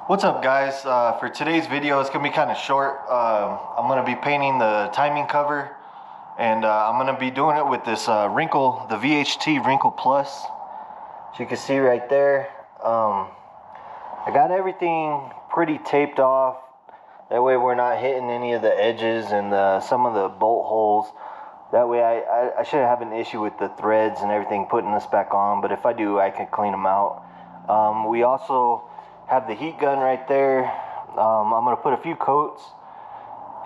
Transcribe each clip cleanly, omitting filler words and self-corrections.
What's up, guys? For today's video, it's gonna be kind of short. I'm gonna be painting the timing cover, and I'm gonna be doing it with this Wrinkle, the VHT Wrinkle Plus. As you can see right there, I got everything pretty taped off. That way we're not hitting any of the edges and some of the bolt holes. That way I shouldn't have an issue with the threads and everything putting this back on, but if I do, I can clean them out. We also have the heat gun right there. I'm gonna put a few coats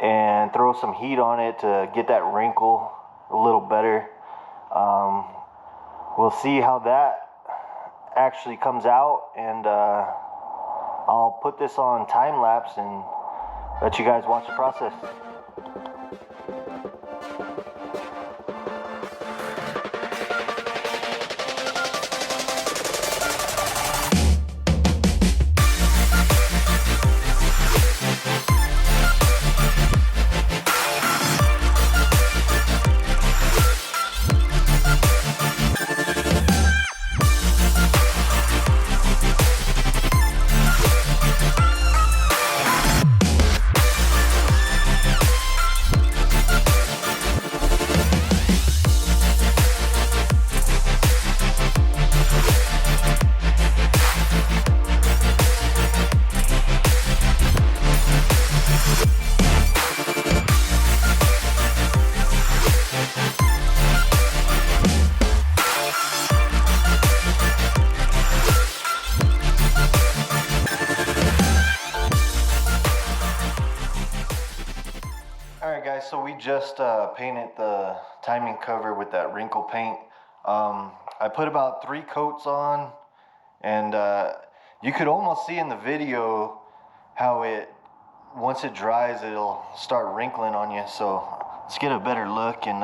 and throw some heat on it to get that wrinkle a little better. We'll see how that actually comes out, and I'll put this on time lapse and let you guys watch the process. Alright guys, so we just painted the timing cover with that wrinkle paint. I put about 3 coats on, and you could almost see in the video how once it dries, it'll start wrinkling on you. So let's get a better look, and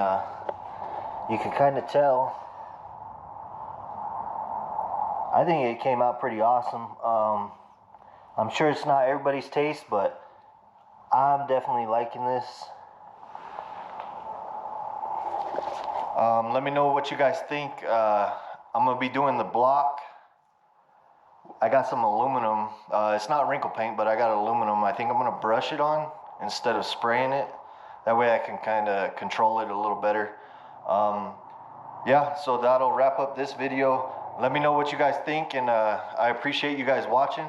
you can kind of tell. I think it came out pretty awesome. I'm sure it's not everybody's taste, but I'm definitely liking this. Let me know what you guys think. I'm gonna be doing the block. I got some aluminum. It's not wrinkle paint, but I got aluminum. I think I'm gonna brush it on instead of spraying it. That way I can kind of control it a little better. Yeah, so that'll wrap up this video. Let me know what you guys think, and I appreciate you guys watching.